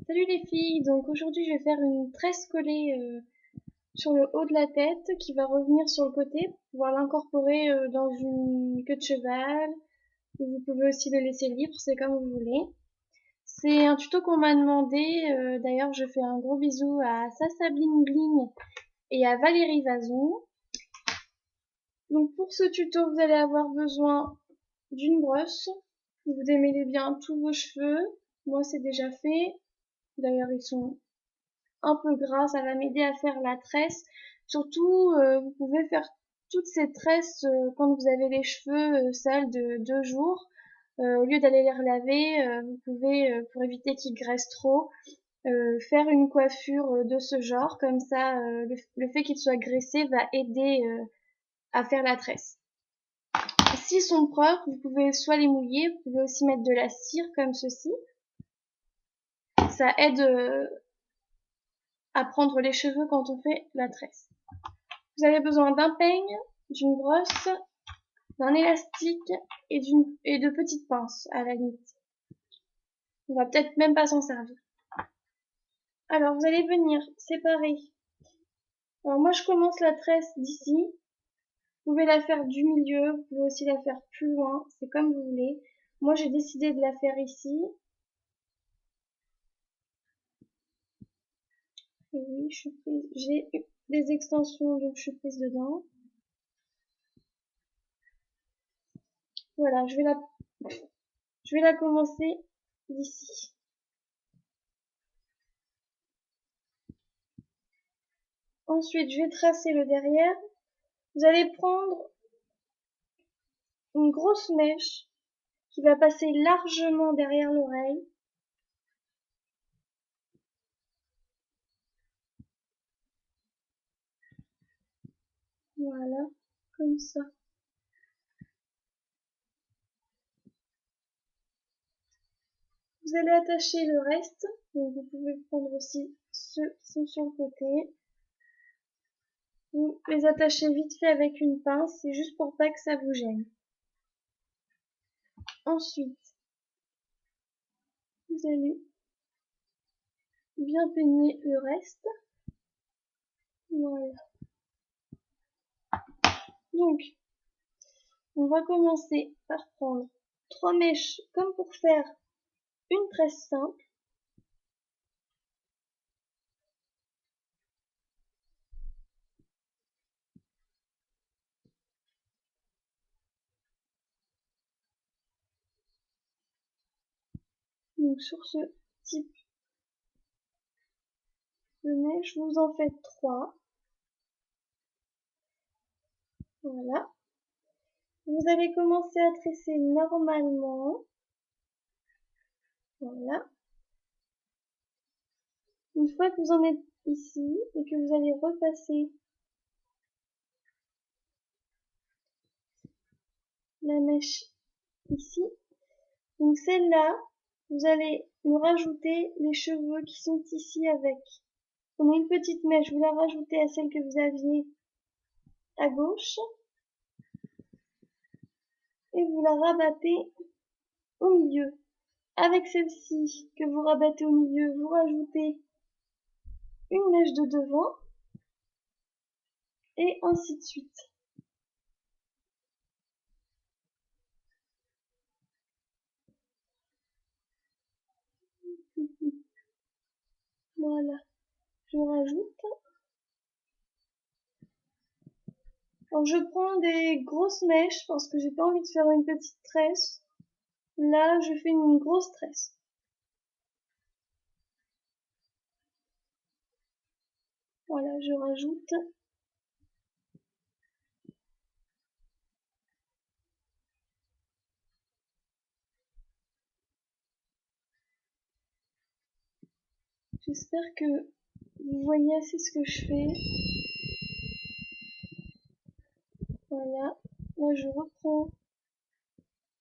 Salut les filles, donc aujourd'hui je vais faire une tresse collée sur le haut de la tête qui va revenir sur le côté pour pouvoir l'incorporer dans une queue de cheval, ou vous pouvez aussi le laisser libre, c'est comme vous voulez. C'est un tuto qu'on m'a demandé, d'ailleurs je fais un gros bisou à Sasa Bling Bling et à Valérie Vazon. Donc pour ce tuto vous allez avoir besoin d'une brosse, vous démêlez bien tous vos cheveux, moi c'est déjà fait, d'ailleurs ils sont un peu gras, ça va m'aider à faire la tresse. Surtout, vous pouvez faire toutes ces tresses quand vous avez les cheveux sales de 2 jours. Au lieu d'aller les relaver, vous pouvez, pour éviter qu'ils graissent trop, faire une coiffure de ce genre. Comme ça, le fait qu'ils soient graissés va aider à faire la tresse. S'ils sont propres, vous pouvez soit les mouiller, vous pouvez aussi mettre de la cire comme ceci. Ça aide à prendre les cheveux quand on fait la tresse. Vous avez besoin d'un peigne, d'une brosse, d'un élastique et de petites pinces à la limite. On va peut-être même pas s'en servir. Alors vous allez venir séparer. Alors moi je commence la tresse d'ici. Vous pouvez la faire du milieu, vous pouvez aussi la faire plus loin, c'est comme vous voulez. Moi j'ai décidé de la faire ici. Et oui, je suis prise. J'ai des extensions donc je suis prise dedans. Voilà, je vais la commencer d'ici. Ensuite, je vais tracer le derrière. Vous allez prendre une grosse mèche qui va passer largement derrière l'oreille. Voilà, comme ça. Vous allez attacher le reste. Donc vous pouvez prendre aussi ceux qui sont sur le côté. Vous les attachez vite fait avec une pince, c'est juste pour pas que ça vous gêne. Ensuite, vous allez bien peigner le reste. Voilà. Donc, on va commencer par prendre 3 mèches comme pour faire une tresse simple. Donc sur ce type de mèche, vous en faites 3. Voilà. Vous allez commencer à tresser normalement. Voilà. Une fois que vous en êtes ici et que vous allez repasser la mèche ici, donc celle-là, vous allez nous rajouter les cheveux qui sont ici avec. On a une petite mèche, vous la rajoutez à celle que vous aviez à gauche et vous la rabattez au milieu. Avec celle-ci que vous rabattez au milieu, vous rajoutez une mèche de devant et ainsi de suite. Voilà, je rajoute. Alors je prends des grosses mèches parce que j'ai pas envie de faire une petite tresse. Là, je fais une grosse tresse. Voilà, je rajoute. J'espère que vous voyez assez ce que je fais. Voilà, là je reprends.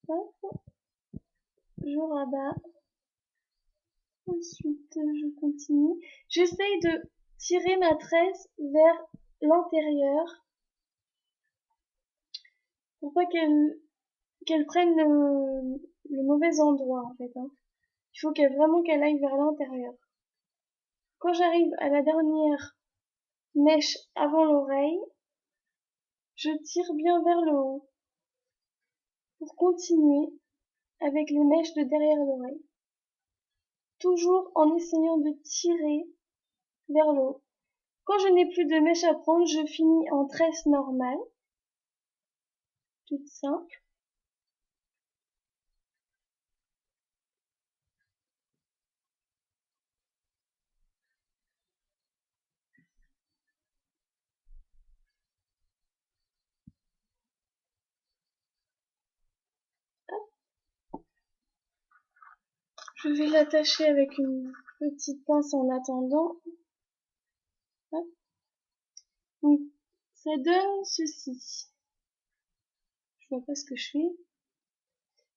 Hop, je rabats. Ensuite, je continue. J'essaye de tirer ma tresse vers l'intérieur pour pas qu'elle prenne le mauvais endroit en fait. Hein. Il faut vraiment qu'elle aille vers l'intérieur. Quand j'arrive à la dernière mèche avant l'oreille, je tire bien vers le haut pour continuer avec les mèches de derrière l'oreille. Toujours en essayant de tirer vers le haut. Quand je n'ai plus de mèche à prendre, je finis en tresse normale, toute simple. Je vais l'attacher avec une petite pince en attendant. Hop. Donc, ça donne ceci. Je vois pas ce que je fais.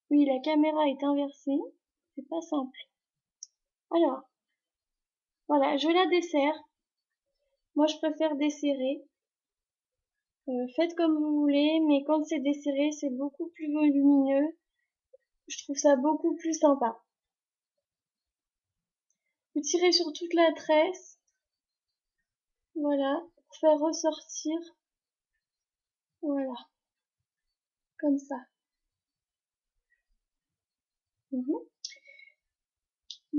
Oui, la caméra est inversée. C'est pas simple. Alors, voilà, je la desserre. Moi, je préfère desserrer. Faites comme vous voulez, mais quand c'est desserré, c'est beaucoup plus volumineux. Je trouve ça beaucoup plus sympa. Vous tirez sur toute la tresse. Voilà, pour faire ressortir. Voilà, comme ça. Une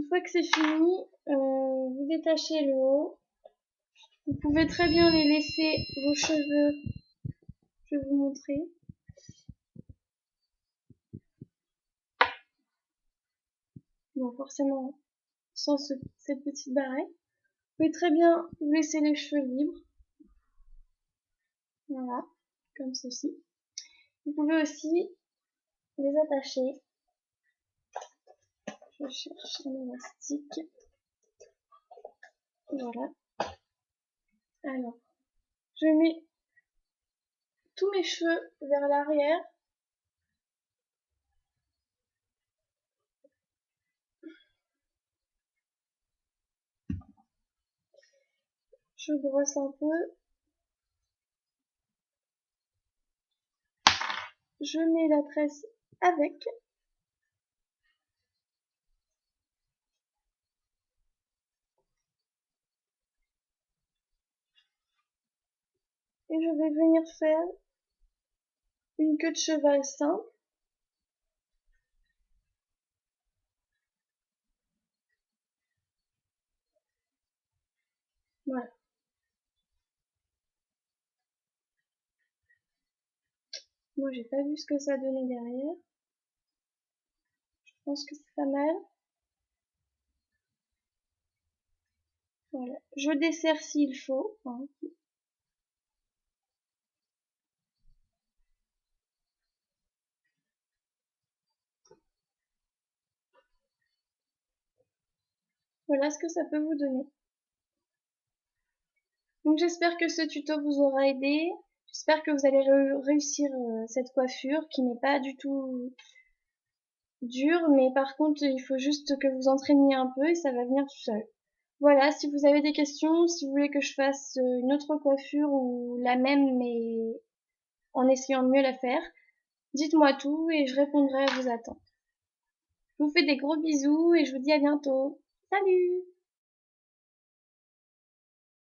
fois que c'est fini, vous détachez le haut. Vous pouvez très bien les laisser vos cheveux. Je vais vous montrer. Bon, forcément, sans cette petite barrette. Vous pouvez très bien vous laisser les cheveux libres. Voilà, comme ceci. Vous pouvez aussi les attacher. Je cherche un élastique. Voilà. Alors, je mets tous mes cheveux vers l'arrière. Je brosse un peu. Je mets la tresse avec. Et je vais venir faire une queue de cheval simple. Voilà. Moi, j'ai pas vu ce que ça donnait derrière. Je pense que c'est pas mal. Voilà. Je desserre s'il faut. Voilà ce que ça peut vous donner. Donc j'espère que ce tuto vous aura aidé. J'espère que vous allez réussir cette coiffure qui n'est pas du tout dure, mais par contre il faut juste que vous entraîniez un peu et ça va venir tout seul. Voilà, si vous avez des questions, si vous voulez que je fasse une autre coiffure ou la même mais en essayant de mieux la faire, dites-moi tout et je répondrai à vos attentes. Je vous fais des gros bisous et je vous dis à bientôt. Salut!